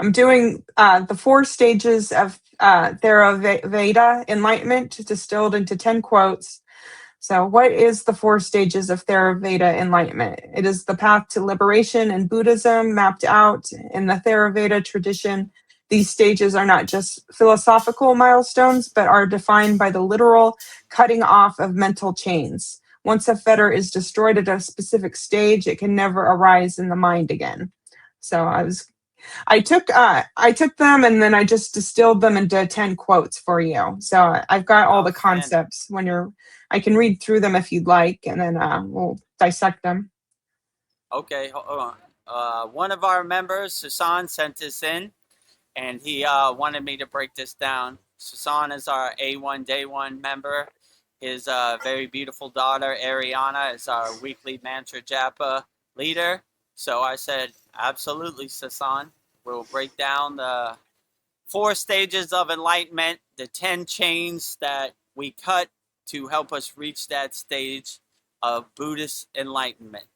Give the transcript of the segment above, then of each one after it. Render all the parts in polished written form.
I'm doing the 4 stages of Theravada Enlightenment distilled into 10 quotes. So, what is the 4 stages of Theravada Enlightenment? It is the path to liberation in Buddhism mapped out in the Theravada tradition. These stages are not just philosophical milestones, but are defined by the literal cutting off of mental chains. Once a fetter is destroyed at a specific stage, it can never arise in the mind again. So I took them and then I just distilled them into 10 quotes for you. So I've got all the concepts I can read through them if you'd like, and then we'll dissect them. Okay, hold on. One of our members, Susan, sent this in, and he wanted me to break this down. Susan is our A1 Day 1 member. His very beautiful daughter, Ariana, is our weekly mantra japa leader. So I said, absolutely, Susan. We'll break down the 4 stages of enlightenment, the 10 chains that we cut to help us reach that stage of Buddhist enlightenment.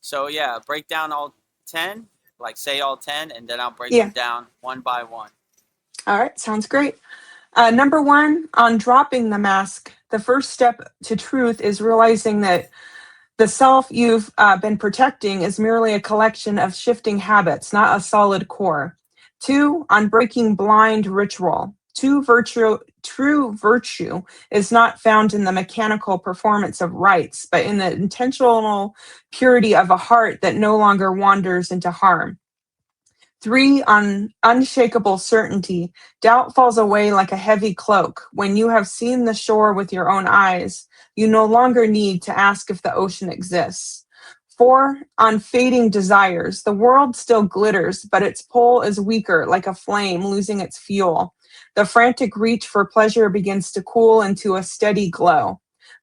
So yeah, break down all 10, like say all 10, and then I'll break them down one by one. All right, sounds great. Number 1, on dropping the mask, the first step to truth is realizing that the self you've been protecting is merely a collection of shifting habits, not a solid core. 2, on breaking blind ritual. True virtue is not found in the mechanical performance of rites, but in the intentional purity of a heart that no longer wanders into harm. 3, on unshakable certainty. Doubt falls away like a heavy cloak. When you have seen the shore with your own eyes, you no longer need to ask if the ocean exists. 4, on fading desires. The world still glitters, but its pull is weaker, like a flame losing its fuel. The frantic reach for pleasure begins to cool into a steady glow.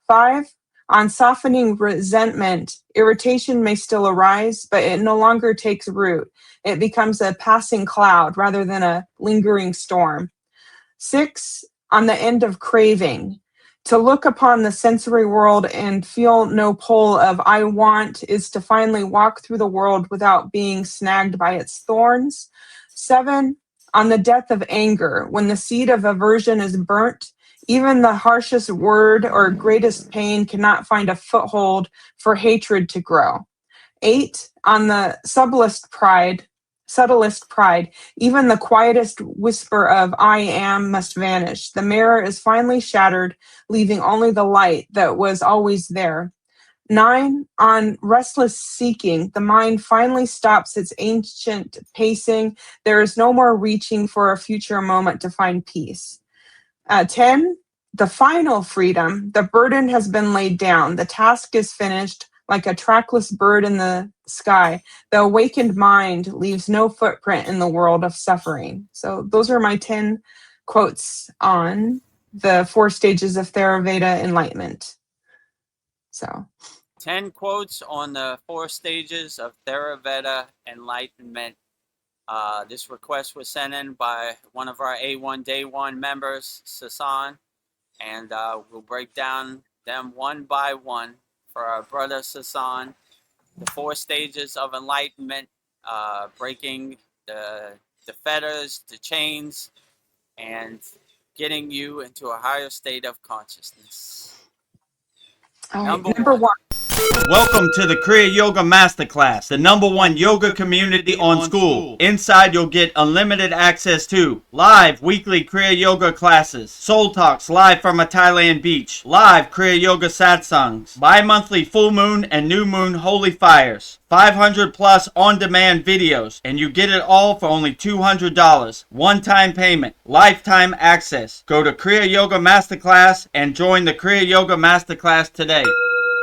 5, on softening resentment. Irritation may still arise, but it no longer takes root. It becomes a passing cloud rather than a lingering storm. 6, on the end of craving. To look upon the sensory world and feel no pull of I want is to finally walk through the world without being snagged by its thorns. 7, on the death of anger. When the seed of aversion is burnt, even the harshest word or greatest pain cannot find a foothold for hatred to grow. 8, on the subtlest pride. Even the quietest whisper of I am must vanish. The mirror is finally shattered, leaving only the light that was always there. 9, on restless seeking. The mind finally stops its ancient pacing. There is no more reaching for a future moment to find peace. 10, the final freedom. The burden has been laid down. The task is finished. Like a trackless bird in the sky, the awakened mind leaves no footprint in the world of suffering. So those are my 10 quotes on the 4 stages of Theravada enlightenment. So 10 quotes on the 4 stages of Theravada enlightenment. This request was sent in by one of our A1 Day 1 members, Sasan, and we'll break down them one by one. For our brother Sasan, the 4 stages of enlightenment, breaking the fetters, the chains, and getting you into a higher state of consciousness. Number 1. Welcome to the Kriya Yoga Masterclass, the #1 yoga community on SKOOL. Inside you'll get unlimited access to live weekly Kriya Yoga classes, soul talks live from a Thailand beach, live Kriya Yoga satsangs, bi-monthly full moon and new moon holy fires, 500 plus on-demand videos, and you get it all for only $200. One-time payment, lifetime access. Go to Kriya Yoga Masterclass and join the Kriya Yoga Masterclass today.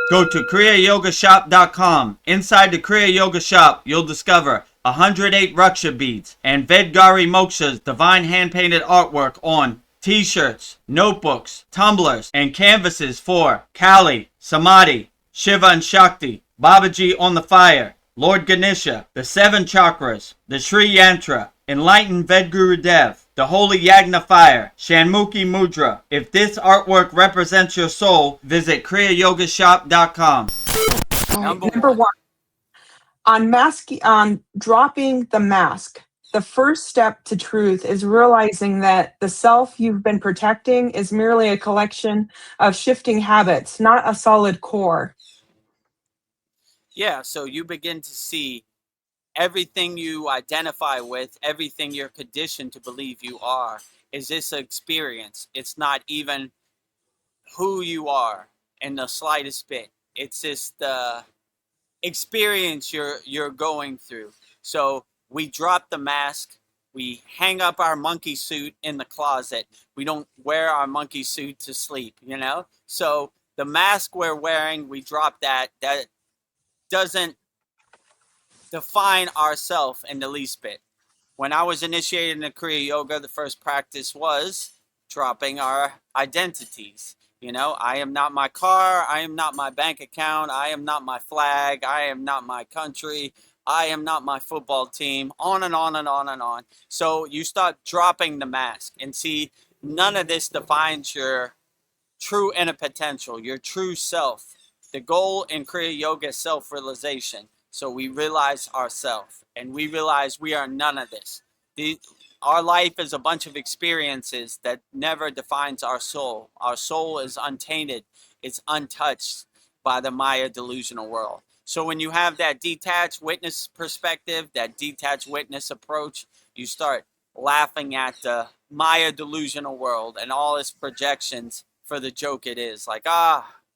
Go to kriyayogamasterclass.com. Inside the Kriya Yoga shop, you'll discover 108 Raksha beads and Vedgari Moksha's divine hand-painted artwork on t-shirts, notebooks, tumblers, and canvases for Kali, Samadhi, Shiva and Shakti, Babaji on the fire, Lord Ganesha, the 7 chakras, the Sri Yantra, Enlightened Vedguru Dev, the Holy Yagna Fire, Shanmukhi Mudra. If this artwork represents your soul, visit kriyayogashop.com. Number 1. On dropping the mask. The first step to truth is realizing that the self you've been protecting is merely a collection of shifting habits, not a solid core. Yeah, so you begin to see everything you identify with, everything you're conditioned to believe you are, is this experience. It's not even who you are in the slightest bit. It's just the experience you're going through. So we drop the mask. We hang up our monkey suit in the closet. We don't wear our monkey suit to sleep, you know? So the mask we're wearing, we drop that. That doesn't define ourself in the least bit. When I was initiated in Kriya Yoga, the first practice was dropping our identities. You know, I am not my car. I am not my bank account. I am not my flag. I am not my country. I am not my football team. On and on and on and on. So you start dropping the mask and see none of this defines your true inner potential, your true self. The goal in Kriya Yoga is self-realization. So we realize ourself and we realize we are none of this. Our life is a bunch of experiences that never defines our soul. Our soul is untainted. It's untouched by the Maya delusional world. So when you have that detached witness perspective, that detached witness approach, you start laughing at the Maya delusional world and all its projections for the joke it is. Like,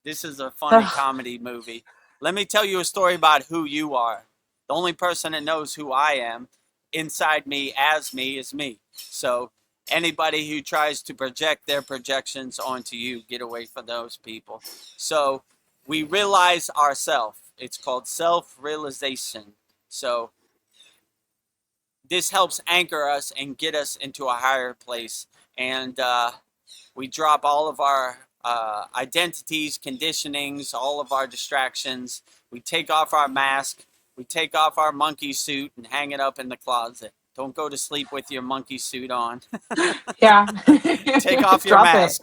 this is a funny Ugh, comedy movie. Let me tell you a story about who you are. The only person that knows who I am inside me as me is me. So anybody who tries to project their projections onto you, get away from those people. So we realize ourselves. It's called self-realization. So this helps anchor us and get us into a higher place. And we drop all of our identities, conditionings, all of our distractions. We take off our mask. We take off our monkey suit and hang it up in the closet. Don't go to sleep with your monkey suit on. yeah. Take off your Drop it. mask.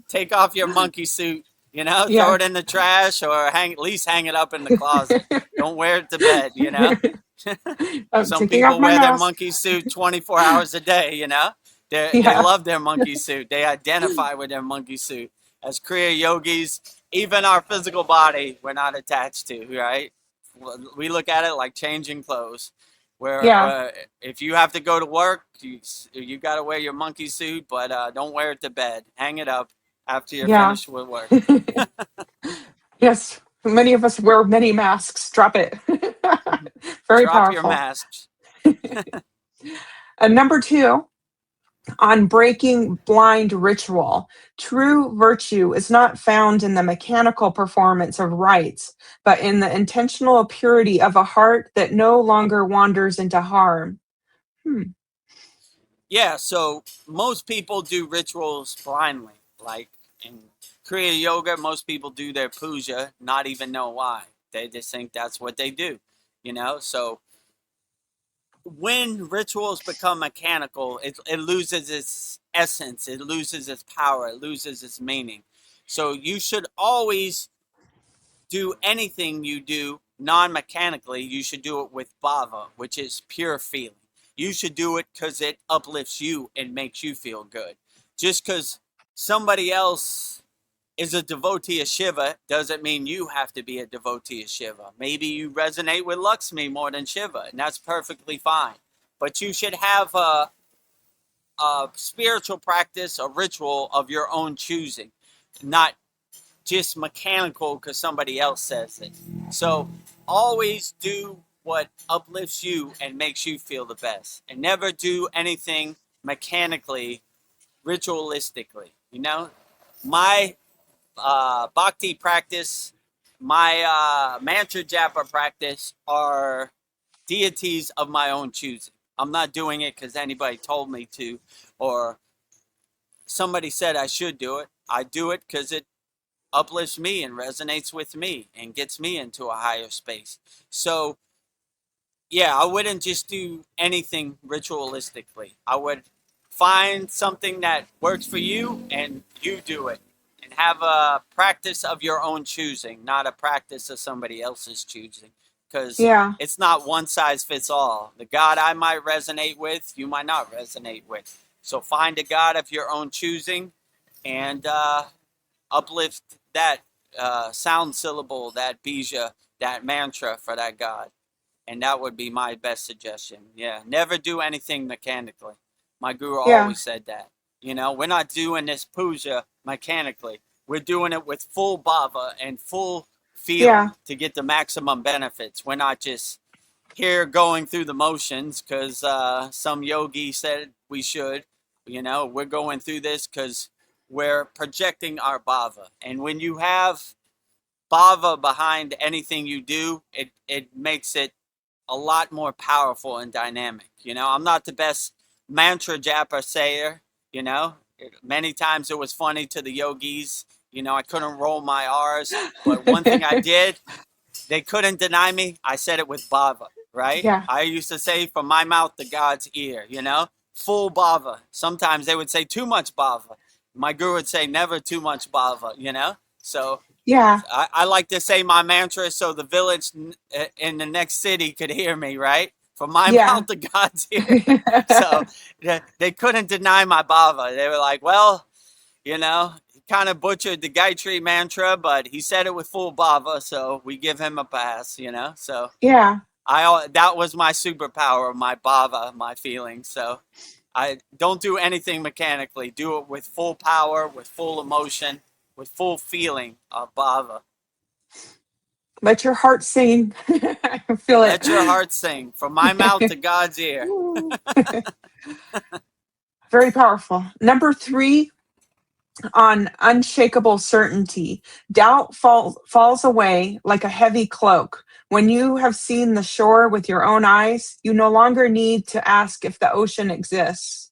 Take off your monkey suit. You know, throw Yeah. it in the trash or at least hang it up in the closet. Don't wear it to bed, you know? I'm Some taking off people my wear their mask. monkey suit 24 hours a day, you know? They Yeah. love their monkey suit. They identify with their monkey suit. As Kriya yogis, even our physical body, we're not attached to, right? We look at it like changing clothes. Where Yeah. if you have to go to work, you got to wear your monkey suit, but don't wear it to bed. Hang it up after you're Yeah. finished with work. Yes. Many of us wear many masks. Drop it. Very Drop your powerful. masks. And number two, on breaking blind ritual. True virtue is not found in the mechanical performance of rites, but in the intentional purity of a heart that no longer wanders into harm. Hmm. Yeah, so most people do rituals blindly. Like in Kriya Yoga, most people do their puja, not even know why. They just think that's what they do, you know? So when rituals become mechanical, it loses its essence, it loses its power, it loses its meaning. So you should always do anything you do non-mechanically. You should do it with bhava, which is pure feeling. You should do it because it uplifts you and makes you feel good. Just because somebody else is a devotee of Shiva doesn't mean you have to be a devotee of Shiva. Maybe you resonate with Lakshmi more than Shiva, and that's perfectly fine. But you should have a spiritual practice, a ritual of your own choosing, not just mechanical because somebody else says it. So always do what uplifts you and makes you feel the best, and never do anything mechanically, ritualistically. You know, my bhakti practice, my mantra japa practice are deities of my own choosing. I'm not doing it because anybody told me to, or somebody said I should do it. I do it because it uplifts me and resonates with me and gets me into a higher space. So, yeah, I wouldn't just do anything ritualistically. I would find something that works for you and you do it. And have a practice of your own choosing, not a practice of somebody else's choosing. because Yeah. it's not one size fits all. The God I might resonate with, you might not resonate with. So find a God of your own choosing and uplift that sound syllable, that bija, that mantra for that God. And that would be my best suggestion. Yeah, never do anything mechanically. My guru Yeah. always said that. You know, we're not doing this puja mechanically. We're doing it with full bhava and full feeling Yeah. to get the maximum benefits. We're not just here going through the motions because some yogi said we should. You know, we're going through this because we're projecting our bhava. And when you have bhava behind anything you do, it makes it a lot more powerful and dynamic. You know, I'm not the best mantra japper sayer, you know. Many times it was funny to the yogis, you know, I couldn't roll my R's, but one thing I did, they couldn't deny me. I said it with bhava, right? Yeah. I used to say from my mouth to God's ear, you know, full bhava. Sometimes they would say too much bhava. My guru would say never too much bhava, you know. So Yeah. I like to say my mantra so the village in the next city could hear me, right? From my Yeah. mouth to God's ear. So they couldn't deny my bhava. They were like, well, you know, he kind of butchered the Gayatri mantra, but he said it with full bhava, so we give him a pass, you know? So Yeah. that was my superpower, my bhava, my feelings. So I don't do anything mechanically. Do it with full power, with full emotion, with full feeling of bhava. Let your heart sing. I can feel it. Let your heart sing from my mouth to God's ear. Very powerful. Number 3 on unshakable certainty. Doubt falls away like a heavy cloak. When you have seen the shore with your own eyes, you no longer need to ask if the ocean exists.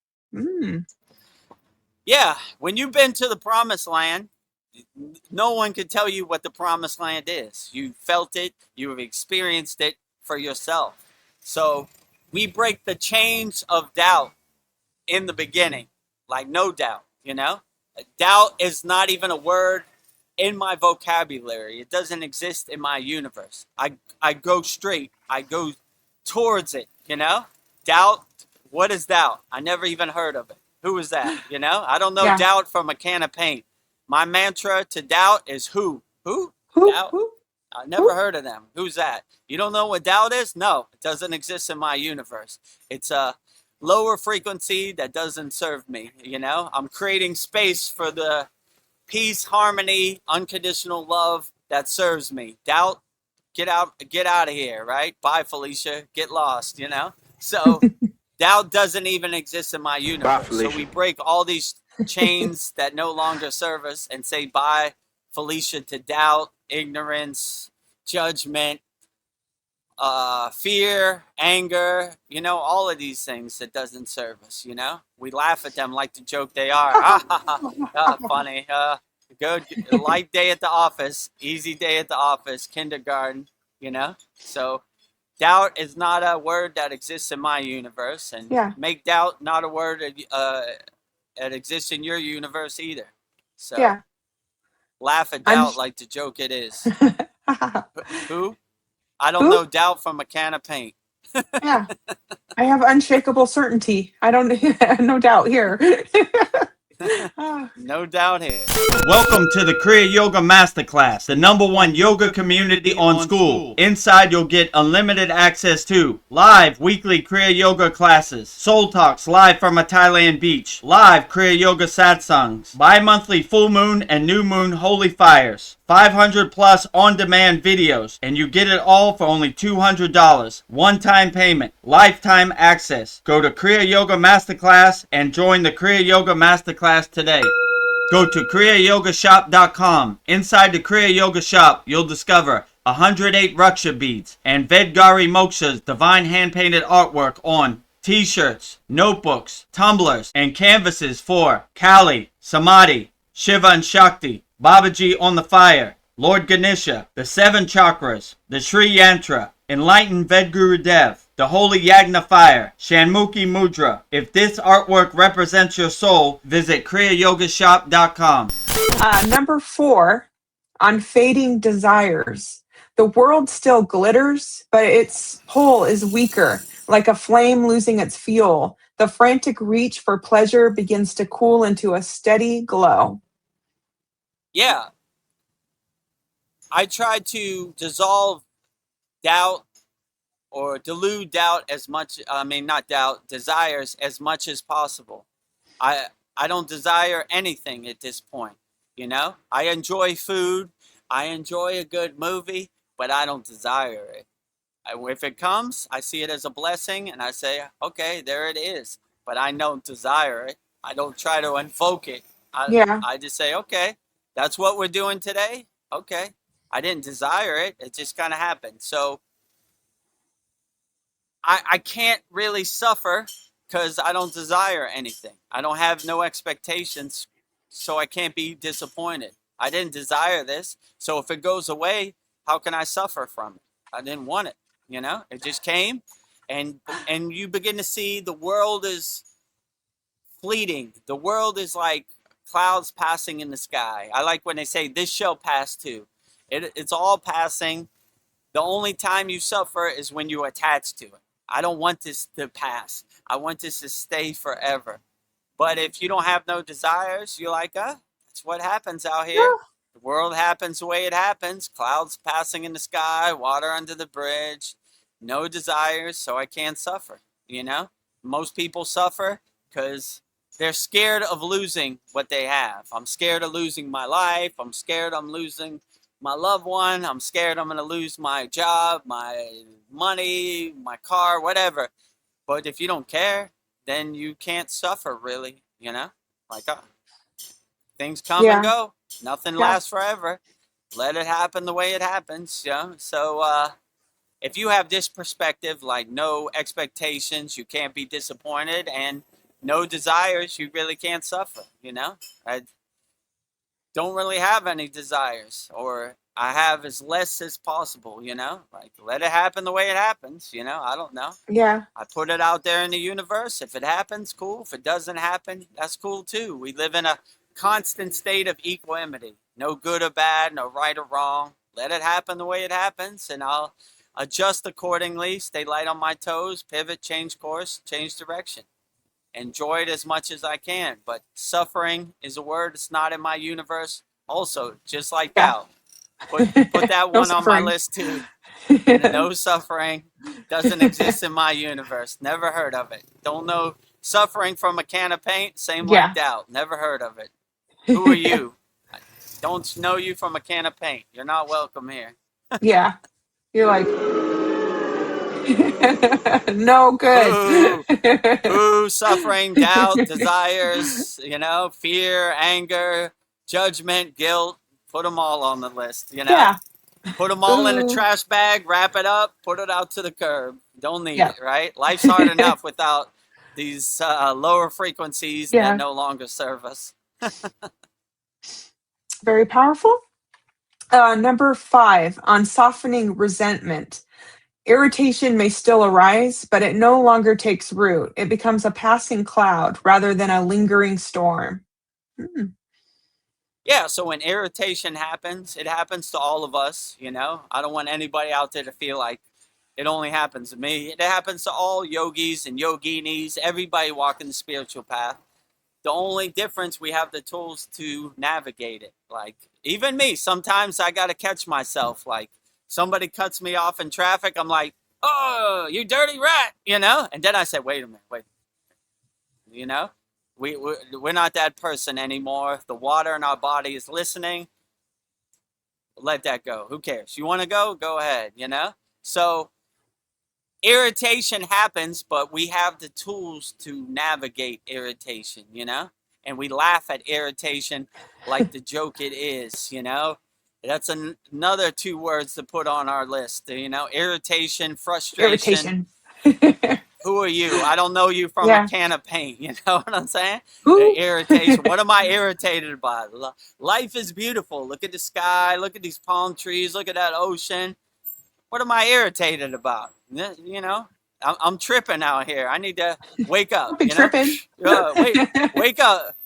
Yeah, when you've been to the promised land, no one can tell you what the promised land is. You felt it, you have experienced it for yourself. So we break the chains of doubt in the beginning, like no doubt, you know? Doubt is not even a word in my vocabulary. It doesn't exist in my universe. I go straight. I go towards it, you know? Doubt, what is doubt? I never even heard of it. Who is that, you know? I don't know Yeah. doubt from a can of paint. My mantra to doubt is who? Who? Who? Doubt. Who? I never heard of them. Who's that? You don't know what doubt is? No, it doesn't exist in my universe. It's a lower frequency that doesn't serve me, you know? I'm creating space for the peace, harmony, unconditional love that serves me. Doubt, get out of here, right? Bye, Felicia. Get lost, you know? So doubt doesn't even exist in my universe. So we break all these chains that no longer serve us and say bye, Felicia, to doubt, ignorance, judgment, fear, anger, you know, all of these things that doesn't serve us, you know? We laugh at them like the joke they are. Funny. Good, light day at the office, easy day at the office, kindergarten, you know? So doubt is not a word that exists in my universe, and Yeah. make doubt not a word that exists in your universe either. So Yeah. laugh at doubt like the joke it is. Who? I don't Who? know doubt from a can of paint. Yeah. I have unshakable certainty. I don't no doubt here. No doubt here. Welcome to the Kriya Yoga Masterclass, the #1 yoga community on SKOOL. Inside you'll get unlimited access to live weekly Kriya Yoga classes, soul talks live from a Thailand beach, live Kriya Yoga satsangs, bi-monthly full moon and new moon holy fires, 500 plus on-demand videos, and you get it all for only $200. One-time payment, lifetime access. Go to Kriya Yoga Masterclass and join the Kriya Yoga Masterclass today. Go to kriyayogamasterclass.com. Inside the Kriya Yoga shop, you'll discover 108 Raksha beads and Vedgari Moksha's divine hand-painted artwork on t-shirts, notebooks, tumblers, and canvases for Kali, Samadhi, Shiva and Shakti, Babaji on the fire, Lord Ganesha, the 7 chakras, the Sri Yantra, Enlightened Vedguru Dev, the Holy Yagna Fire, Shanmukhi Mudra. If this artwork represents your soul, visit kriyayogashop.com. Number 4 on fading desires. The world still glitters, but its pull is weaker, like a flame losing its fuel. The frantic reach for pleasure begins to cool into a steady glow. Yeah, I try to dissolve doubt or delude doubt as much, not doubt, desires as much as possible. I I don't desire anything at this point, you know? I enjoy food, I enjoy a good movie, but I don't desire it. If it comes, I see it as a blessing and I say, okay, there it is. But I don't desire it. I don't try to invoke it. Yeah, I just say, okay, that's what we're doing today. Okay. I didn't desire it. It just kind of happened. So I can't really suffer because I don't desire anything. I don't have no expectations. So I can't be disappointed. I didn't desire this. So if it goes away, how can I suffer from it? I didn't want it. You know, it just came, and you begin to see the world is fleeting. The world is like clouds passing in the sky. I like when they say this shall pass too. It's all passing. The only time you suffer is when you attach to it. I don't want this to pass. I want this to stay forever. But if you don't have no desires, you're like, that's what happens out here. yeah, The world happens the way it happens. Clouds passing in the sky, water under the bridge, no desires, so I can't suffer. You know, most people suffer because they're scared of losing what they have. I'm scared of losing my life. I'm scared I'm losing my loved one. I'm scared I'm going to lose my job, my money, my car, whatever. But if you don't care, then you can't suffer really, you know? Like, things come and yeah, go. Nothing yeah, lasts forever. Let it happen the way it happens, you know? So, if you have this perspective, like no expectations, you can't be disappointed, and no desires, you really can't suffer, you know? I don't really have any desires, or I have as less as possible, you know? Like, let it happen the way it happens, you know? I don't know. yeah, I put it out there in the universe. If it happens, cool. If it doesn't happen, that's cool too. We live in a constant state of equanimity. No good or bad, no right or wrong. Let it happen the way it happens, and I'll adjust accordingly, stay light on my toes, pivot, change course, change direction. Enjoy it as much as I can. But suffering is a word that's not in my universe. Also, just like yeah. doubt. Put that No one on my suffering. list too. No suffering doesn't exist in my universe. Never heard of it. Don't know suffering from a can of paint. Same like Yeah. doubt. Never heard of it. Who are you? I don't know you from a can of paint. You're not welcome here. Yeah. You're like, no good. Who? Who? Suffering, doubt, desires, fear, anger, judgment, guilt. Put them all on the list, Yeah. Put them all in a Ooh. trash bag, wrap it up, put it out to the curb. Don't need Yeah. it, right? Life's hard enough without these lower frequencies that Yeah. no longer serve us. Very powerful. Number 5 on softening resentment. Irritation may still arise, but it no longer takes root. It becomes a passing cloud rather than a lingering storm. Mm. Yeah, so when irritation happens, it happens to all of us, I don't want anybody out there to feel like it only happens to me. It happens to all yogis and yoginis, everybody walking the spiritual path. The only difference, we have the tools to navigate it. Like, even me, sometimes I got to catch myself. Like, somebody cuts me off in traffic, I'm like, oh, you dirty rat, And then I say, wait a minute, wait. You know, we're not that person anymore. The water in our body is listening. Let that go. Who cares? You want to go? Go ahead, So irritation happens, but we have the tools to navigate irritation, And we laugh at irritation like the joke it is, That's another 2 words to put on our list, irritation, frustration. Irritation. Who are you? I don't know you from a Yeah. can of paint. You know what I'm saying? Who? Irritation. What am I irritated about? Life is beautiful. Look at the sky. Look at these palm trees. Look at that ocean. What am I irritated about? I'm tripping out here. I need to wake up, Don't be tripping.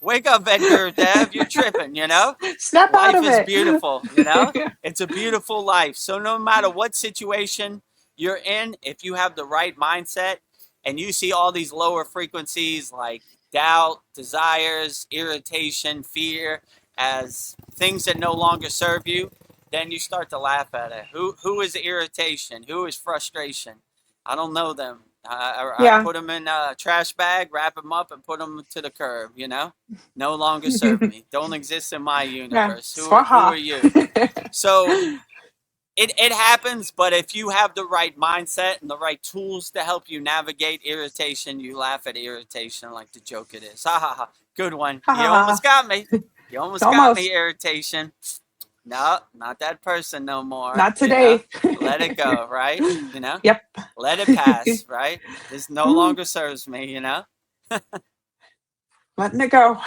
Wake up, Edgar Dev. You're tripping, Snap out Life of is it. beautiful, It's a beautiful life. So no matter what situation you're in, if you have the right mindset and you see all these lower frequencies like doubt, desires, irritation, fear as things that no longer serve you, then you start to laugh at it. Who is irritation? Who is frustration? I don't know them. I Yeah. put them in a trash bag, wrap them up, and put them to the curb. No longer serve me. Don't exist in my Yeah. universe. Who are Swaha. you? So it happens, but if you have the right mindset and the right tools to help you navigate irritation, you laugh at irritation like the joke it is. Ha ha ha. Good one. Ha You ha ha. almost got me. You almost got me, Almost. irritation. No, not that person no more. Not today. Let it go, right? Yep. Let it pass, right? This no Mm, longer serves me, letting it go.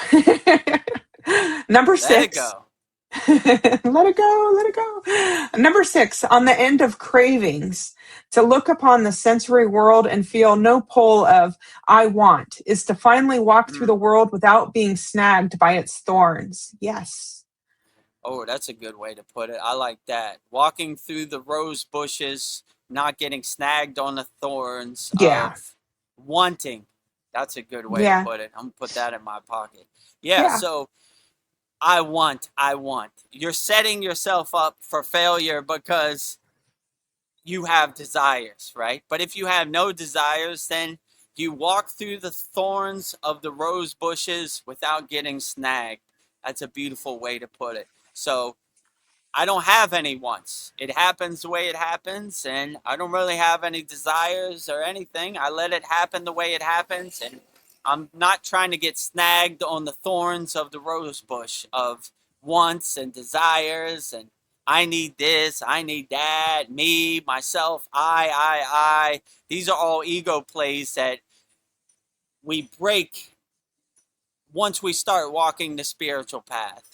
Number Let it 6. go. Let it go, let it go. Number 6, on the end of cravings, to look upon the sensory world and feel no pull of I want, is to finally walk through the world without being snagged by its thorns. Yes. Oh, that's a good way to put it. I like that. Walking through the rose bushes, not getting snagged on the thorns Yeah. of wanting. That's a good way to Yeah. put it. I'm going to put that in my pocket. Yeah, Yeah. so I want. You're setting yourself up for failure because you have desires, right? But if you have no desires, then you walk through the thorns of the rose bushes without getting snagged. That's a beautiful way to put it. So I don't have any wants. It happens the way it happens, and I don't really have any desires or anything. I let it happen the way it happens, and I'm not trying to get snagged on the thorns of the rose bush of wants and desires and I need this, I need that, me, myself, I. These are all ego plays that we break once we start walking the spiritual path,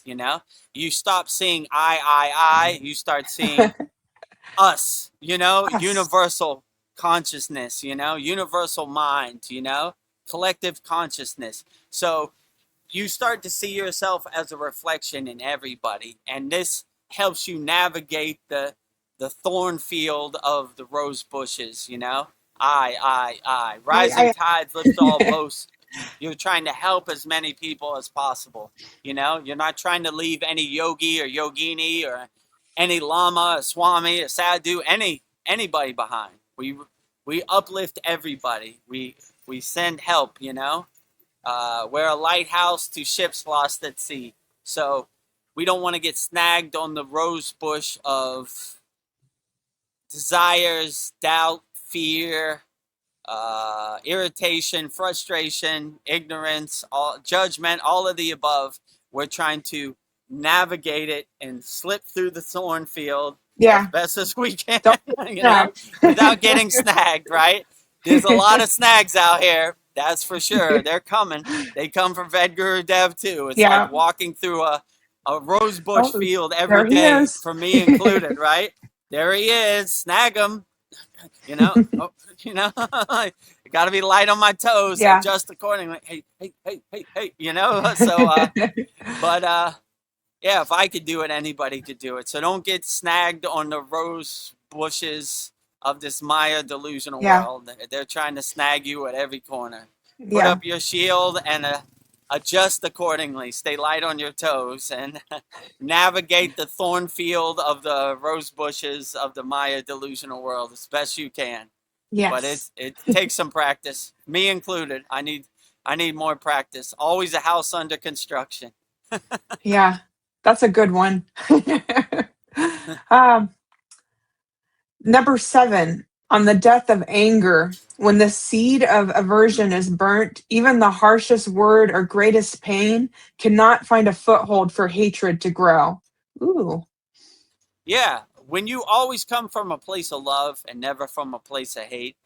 You stop seeing I, you start seeing us, Us. universal consciousness, universal mind, collective consciousness. So you start to see yourself as a reflection in everybody, and this helps you navigate the thorn field of the rose bushes, I. Rising tides lift all boats. You're trying to help as many people as possible. You're not trying to leave any yogi or yogini or any lama, a swami, a sadhu, anybody behind. We uplift everybody. We send help. We're a lighthouse to ships lost at sea. So we don't want to get snagged on the rose bush of desires, doubt, fear, irritation, frustration, ignorance, judgment, all of the above. We're trying to navigate it and slip through the thorn field as Yeah. best as we can, Don't without getting snagged, right? There's a lot of snags out here, that's for sure. They're coming. They come from Vedguru Dev too. It's like Yeah. walking through a rosebush Oh, field every there he day, is. for me included, right? There he is. Snag him. Oh, you got to be light on my toes, Yeah. adjust accordingly. Hey, So, but yeah, if I could do it, anybody could do it. So don't get snagged on the rose bushes of this Maya delusional Yeah. world. They're trying to snag you at every corner. Put Yeah. up your shield and adjust accordingly. Stay light on your toes and navigate the thorn field of the rose bushes of the Maya delusional world as best you can. But Yes. it takes some practice, me included. I need more practice. Always a house under construction. Yeah. That's a good one. um, Number 7, on the death of anger, when the seed of aversion is burnt, even the harshest word or greatest pain cannot find a foothold for hatred to grow. Ooh. Yeah, when you always come from a place of love and never from a place of hate,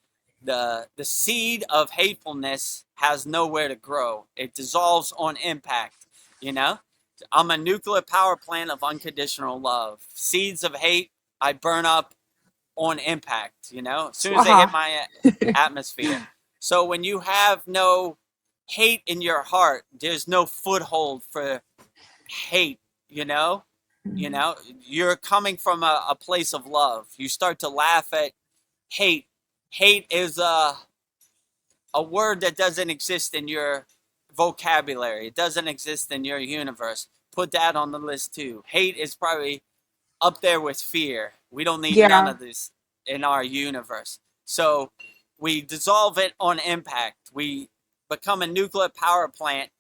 the seed of hatefulness has nowhere to grow. It dissolves on impact, you know? I'm a nuclear power plant of unconditional love. Seeds of hate, I burn up on impact, as soon as they hit my atmosphere. So when you have no hate in your heart, there's no foothold for hate, you're coming from a place of love. You start to laugh at hate. Hate is a word that doesn't exist in your vocabulary. It doesn't exist in your universe. Put that on the list too. Hate is probably up there with fear. We don't need none Yeah. of this in our universe. So we dissolve it on impact. We become a nuclear power plant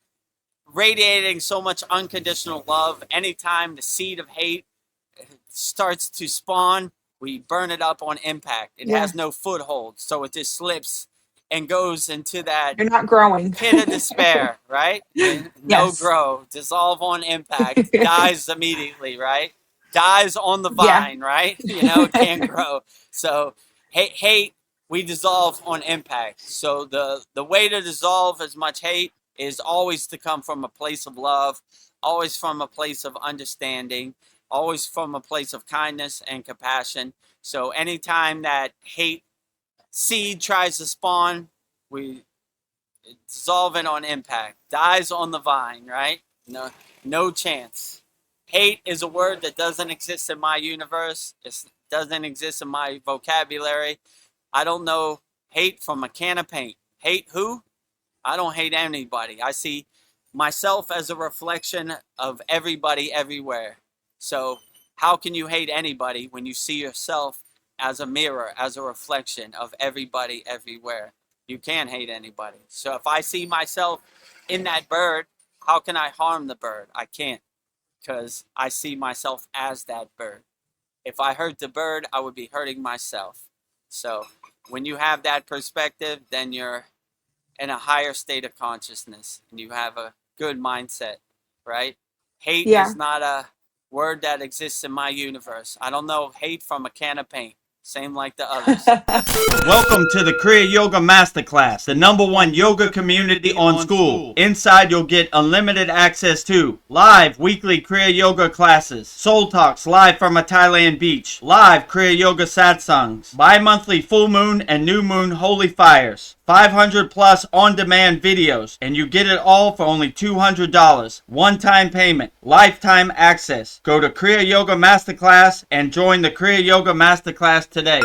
radiating so much unconditional love. Anytime the seed of hate starts to spawn, we burn it up on impact. It Yeah. has no foothold, so it just slips and goes into that You're not growing. pit of despair, right? And no Yes. grow, dissolve on impact, dies immediately, right? Dies on the Yeah. vine, right? It can't grow. So hate, we dissolve on impact. So the way to dissolve as much hate is always to come from a place of love, always from a place of understanding, always from a place of kindness and compassion. So anytime that hate seed tries to spawn, we dissolve it on impact, dies on the vine, right? No chance. Hate is a word that doesn't exist in my universe. It doesn't exist in my vocabulary. I don't know hate from a can of paint. Hate who? I don't hate anybody. I see myself as a reflection of everybody everywhere. So how can you hate anybody when you see yourself as a mirror, as a reflection of everybody everywhere? You can't hate anybody. So if I see myself in that bird, how can I harm the bird? I can't, because I see myself as that bird. If I hurt the bird, I would be hurting myself. So when you have that perspective, then you're in a higher state of consciousness and you have a good mindset, right? Hate Yeah. is not a word that exists in my universe. I don't know hate from a can of paint. Same like the others. Welcome to the Kriya Yoga Masterclass, the #1 yoga community on SKOOL. Inside you'll get unlimited access to live weekly Kriya Yoga classes, soul talks live from a Thailand beach, live Kriya Yoga satsangs, bi-monthly full moon and new moon holy fires, 500 plus on-demand videos, and you get it all for only $200. One-time payment, lifetime access. Go to Kriya Yoga Masterclass and join the Kriya Yoga Masterclass today.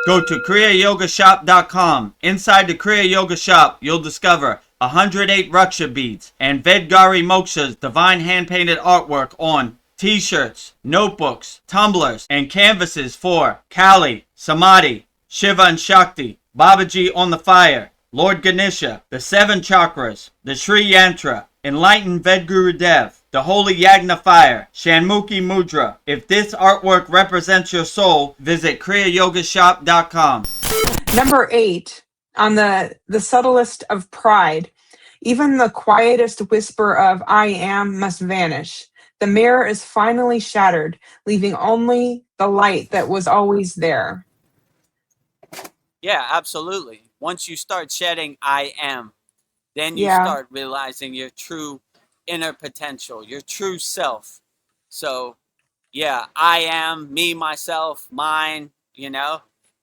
Go to kriyayogamasterclass.com. Inside the Kriya Yoga shop, you'll discover 108 Raksha beads and Vedgari Moksha's divine hand-painted artwork on t-shirts, notebooks, tumblers, and canvases for Kali, Samadhi, Shiva and Shakti, Babaji on the fire, Lord Ganesha, the 7 chakras, the Sri Yantra, Enlightened Vedguru Dev, the Holy Yagna Fire, Shanmukhi Mudra. If this artwork represents your soul, visit kriyayogashop.com. Number 8, on the subtlest of pride. Even the quietest whisper of I am must vanish. The mirror is finally shattered, leaving only the light that was always there. Yeah, absolutely. Once you start shedding I am, then you Yeah. start realizing your true inner potential, your true self. So, yeah, I am, me, myself, mine,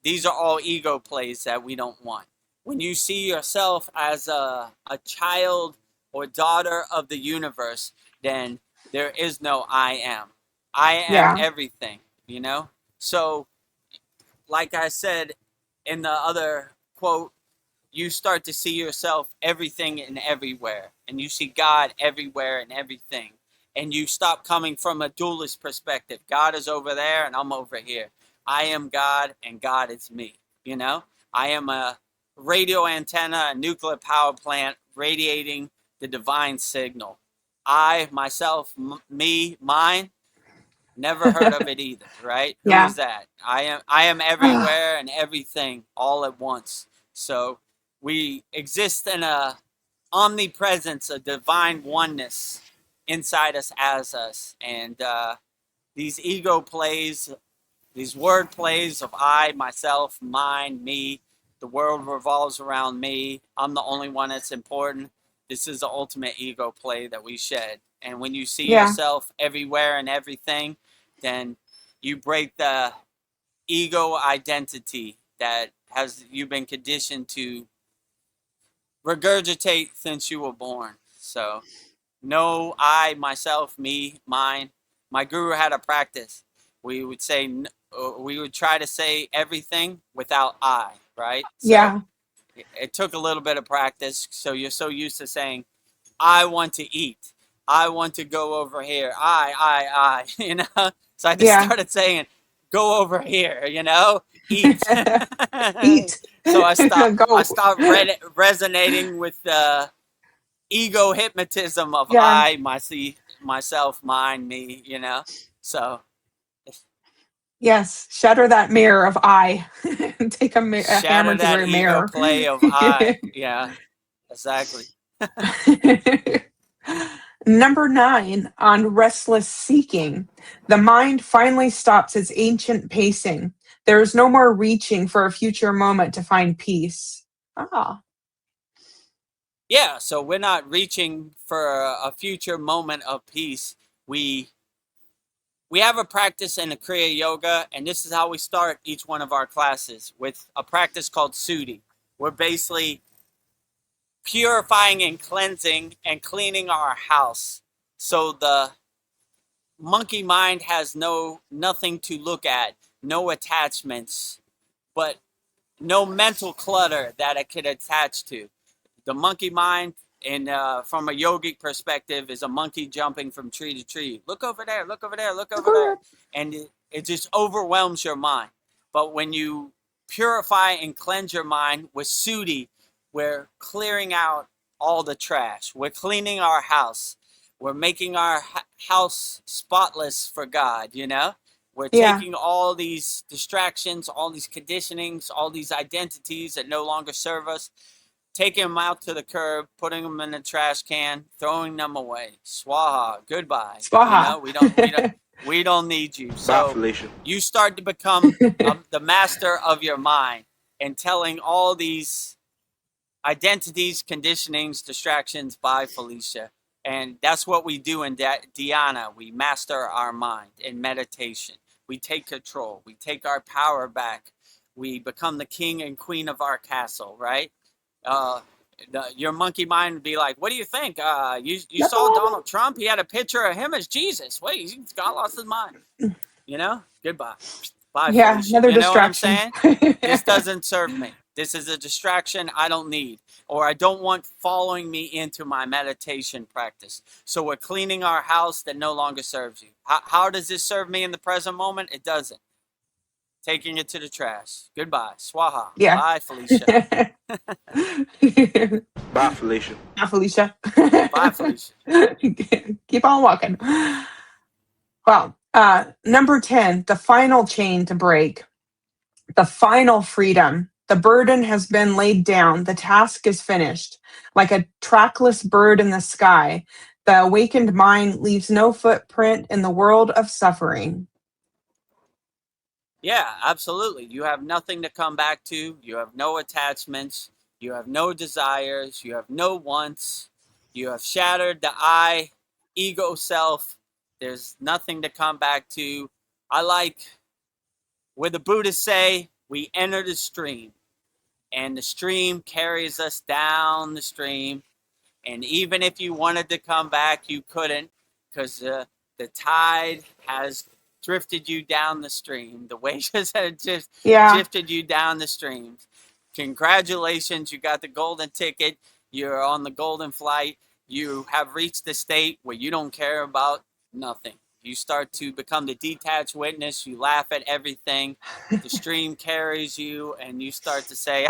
these are all ego plays that we don't want. When you see yourself as a child or daughter of the universe, then there is no I am. I am Yeah. everything, So, like I said in the other quote, you start to see yourself everything and everywhere, and you see God everywhere and everything, and you stop coming from a dualist perspective. God is over there and I'm over here. I am God and God is me. I am a radio antenna, a nuclear power plant radiating the divine signal. I, myself, me, mine. Never heard of it either, right? Who Yeah. is that? I am everywhere and everything all at once. So we exist in a omnipresence, a divine oneness inside us as us. And these ego plays, these word plays of I, myself, mine, me, the world revolves around me, I'm the only one that's important. This is the ultimate ego play that we shed. And when you see Yeah. yourself everywhere and everything, then you break the ego identity that you've been conditioned to regurgitate since you were born. So no, I, myself, me, mine. My guru had a practice. We would we would try to say everything without I, right? So Yeah. it took a little bit of practice. So you're so used to saying, I want to eat. I want to go over here. I, you know? So I just Yeah. started saying, go over here, you know? Eat. Eat. So I Go. stopped resonating with the ego hypnotism of Yeah. I, myself, mine, me, you know? So Yes. Shatter that mirror of I. Take a hammer shatter to that your ego mirror. play of I. Yeah, exactly. Number 9 on restless seeking. The mind finally stops its ancient pacing. There is no more reaching for a future moment to find peace. Ah, Yeah, so we're not reaching for a future moment of peace. We have a practice in the Kriya Yoga, and this is how we start each one of our classes with a practice called Sudhi. We're basically purifying and cleansing and cleaning our house. So the monkey mind has nothing to look at, no attachments, but no mental clutter that it could attach to. The monkey mind, and from a yogic perspective, is a monkey jumping from tree to tree. Look over there, look over there, look over there. And it just overwhelms your mind. But when you purify and cleanse your mind with Sudhi, we're clearing out all the trash. We're cleaning our house. We're making our house spotless for God, you know? We're yeah, taking all these distractions, all these conditionings, all these identities that no longer serve us, taking them out to the curb, putting them in the trash can, throwing them away. Swaha, goodbye. You Swaha. know, we don't need you. So you start to become the master of your mind and telling all these identities, conditionings, distractions by Felicia. And that's what we do in Dhyana. We master our mind in meditation. We take control. We take our power back. We become the king and queen of our castle, right? Uh, your monkey mind would be like, what do you think? You saw Donald Trump? He had a picture of him as Jesus. Wait, he's got lost his mind. You know? Goodbye. Bye, Yeah, Felicia. another You know what I'm distraction. saying? This doesn't serve me. This is a distraction I don't need, or I don't want following me into my meditation practice. So we're cleaning our house that no longer serves you. How does this serve me in the present moment? It doesn't. Taking it to the trash. Goodbye. Swaha. Yeah. Bye, Felicia. Bye, Felicia. Bye, Felicia. Bye, Felicia. Keep on walking. Well, number 10, the final chain to break, the final freedom. The burden has been laid down. The task is finished. Like a trackless bird in the sky, the awakened mind leaves no footprint in the world of suffering. Yeah, absolutely. You have nothing to come back to. You have no attachments. You have no desires. You have no wants. You have shattered the I, ego self. There's nothing to come back to. I like where the Buddhists say we enter the stream, and the stream carries us down the stream. And even if you wanted to come back, you couldn't, because the tide has drifted you down the stream. The waves have just Yeah. drifted you down the stream. Congratulations, you got the golden ticket. You're on the golden flight. You have reached the state where you don't care about nothing. You start to become the detached witness. You laugh at everything. The stream carries you, and you start to say,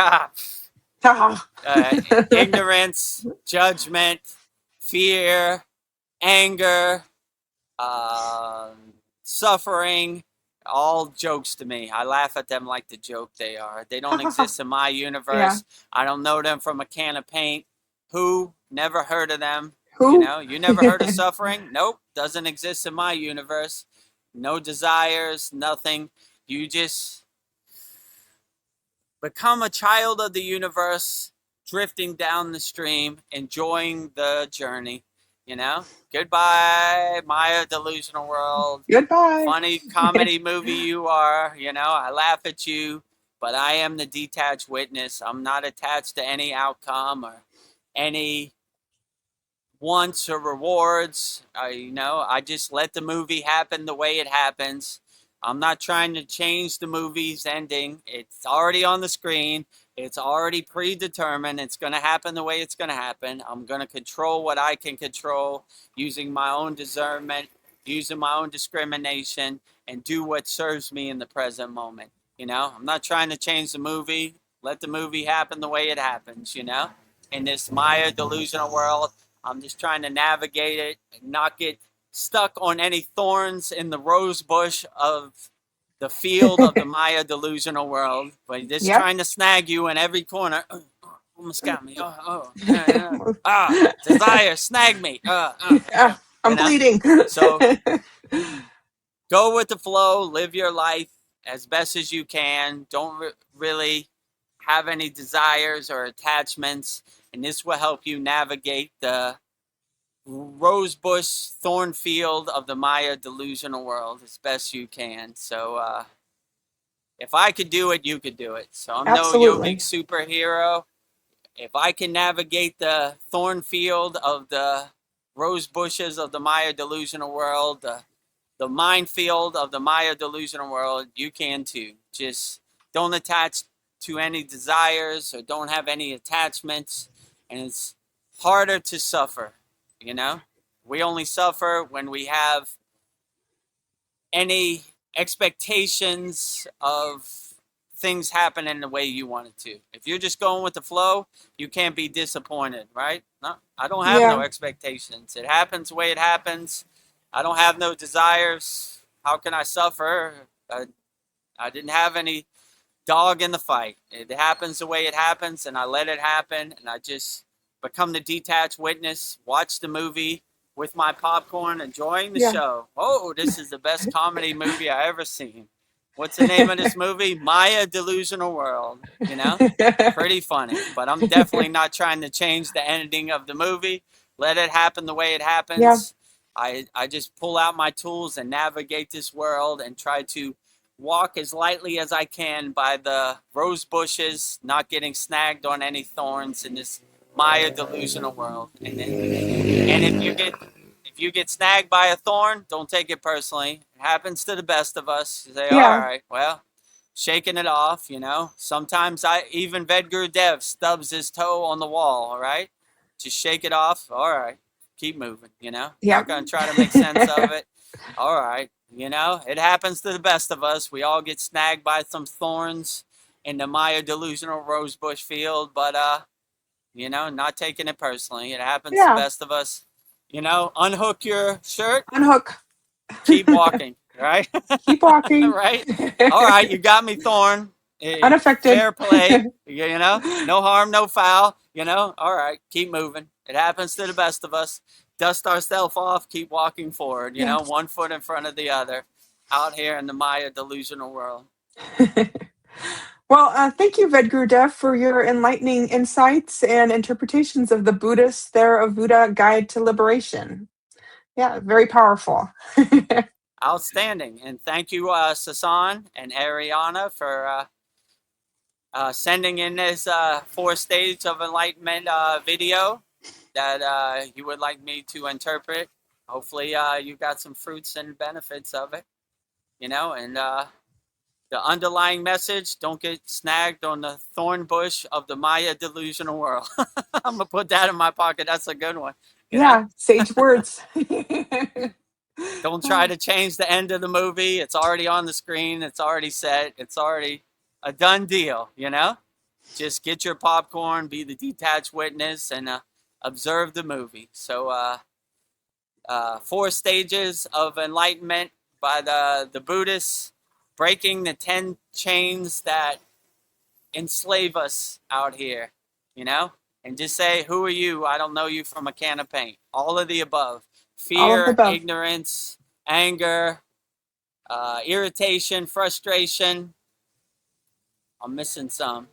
ignorance, judgment, fear, anger, suffering, all jokes to me. I laugh at them like the joke they are. They don't exist in my Yeah. universe. I don't know them from a can of paint. Who? Never heard of them. Who? You know, you never heard of suffering? Nope, doesn't exist in my universe. No desires, nothing. You just become a child of the universe, drifting down the stream, enjoying the journey. You know, goodbye, Maya delusional world. Goodbye. Funny comedy movie you are. You know, I laugh at you, but I am the detached witness. I'm not attached to any outcome or any wants or rewards. I just let the movie happen the way it happens. I'm not trying to change the movie's ending. It's already on the screen. It's already predetermined. It's going to happen the way it's going to happen. I'm going to control what I can control using my own discernment, using my own discrimination, and do what serves me in the present moment. I'm not trying to change the movie. Let the movie happen the way it happens, in this Maya delusional world. I'm just trying to navigate it and not get stuck on any thorns in the rose bush of the field of the Maya delusional world, but just Yep. trying to snag you in every corner. Almost got me. Desire, snag me. Yeah, I'm bleeding. So go with the flow, live your life as best as you can. Don't really have any desires or attachments, and this will help you navigate the rosebush thornfield of the Maya delusional world as best you can. So if I could do it, you could do it. So I'm no yogic Absolutely. superhero. If I can navigate the thornfield of the rose bushes of the Maya delusional world, the minefield of the Maya delusional world, you can too. Just don't attach to any desires or don't have any attachments, and it's harder to suffer. We only suffer when we have any expectations of things happening the way you want it to. If you're just going with the flow, you can't be disappointed, right? No, I don't have no Yeah. expectations. It happens the way it happens. I don't have no desires. How can I suffer? I didn't have any dog in the fight. It happens the way it happens, and I let it happen, and I just become the detached witness, watch the movie with my popcorn, enjoying the Yeah. show. Oh, this is the best comedy movie I ever seen. What's the name of this movie? Maya Delusional World. Pretty funny, but I'm definitely not trying to change the ending of the movie. Let it happen the way it Yeah. happens. I just pull out my tools and navigate this world and try to walk as lightly as I can by the rose bushes, not getting snagged on any thorns in this Maya delusional world. And if you get snagged by a thorn, don't take it personally. It happens to the best of us. You say, all Yeah. right, well, shaking it off. Sometimes even Vedguru Dev stubs his toe on the wall. All right, just shake it off. All right, keep moving. Yep. Not gonna try to make sense of it. All right, it happens to the best of us. We all get snagged by some thorns in the Maya delusional rosebush field, but not taking it personally. It happens to the Yeah. best of us. Unhook your shirt, Unhook. keep walking, right? Keep walking. Right? All right, you got me, Thorn. Unaffected. Fair play. No harm, no foul. All right, keep moving. It happens to the best of us. Dust ourselves off, keep walking forward, Yeah. one foot in front of the other out here in the Maya delusional world. Well, thank you, Vedgurudev, for your enlightening insights and interpretations of the Buddhist Theravada Guide to Liberation. Yeah, very powerful. Outstanding. And thank you, Sasan and Ariana, for sending in this 4 stage of enlightenment video that you would like me to interpret. Hopefully, you got some fruits and benefits of it, and the underlying message: don't get snagged on the thorn bush of the Maya delusional world. I'm gonna put that in my pocket. That's a good one. Yeah, sage words. Don't try to change the end of the movie. It's already on the screen. It's already set. It's already a done deal. Just get your popcorn, be the detached witness, and observe the movie. So, 4 stages of enlightenment by the Buddhists, breaking the 10 chains that enslave us out here, and just say, who are you? I don't know you from a can of paint. All of the above. All of the Fear, above. ignorance, anger, irritation, frustration. I'm missing some,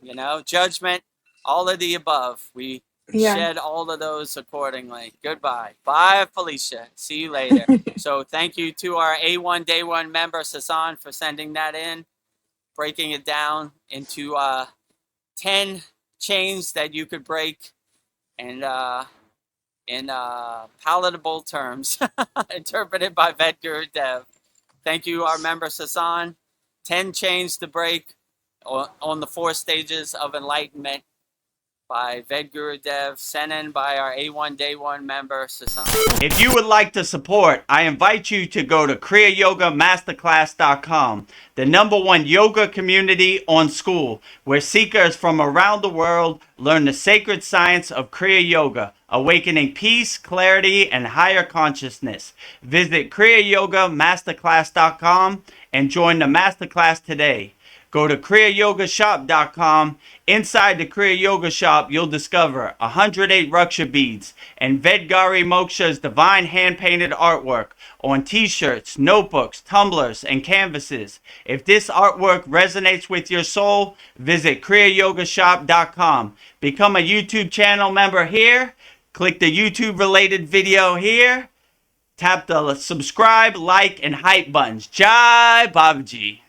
judgment, all of the above. We Yeah. shed all of those accordingly. Goodbye. Bye, Felicia. See you later. So thank you to our A1 Day 1 member, Sasan, for sending that in, breaking it down into 10 chains that you could break and in palatable terms, interpreted by Vedguru Dev. Thank you, our member Sasan. 10 chains to break on the 4 stages of enlightenment by Vedguru Dev, sent in by our A1 Day 1 member Sasan. If you would like to support, I invite you to go to kriyayogamasterclass.com, the #1 yoga community on SKOOL, where seekers from around the world learn the sacred science of Kriya Yoga, awakening peace, clarity, and higher consciousness. Visit kriyayogamasterclass.com and join the masterclass today. Go to kriyayogashop.com. Inside the Kriya Yoga shop, you'll discover 108 Raksha beads and Vedgari Moksha's divine hand-painted artwork on t-shirts, notebooks, tumblers, and canvases. If this artwork resonates with your soul, visit kriyayogashop.com. Become a YouTube channel member here. Click the YouTube-related video here. Tap the subscribe, like, and hype buttons. Jai Babaji.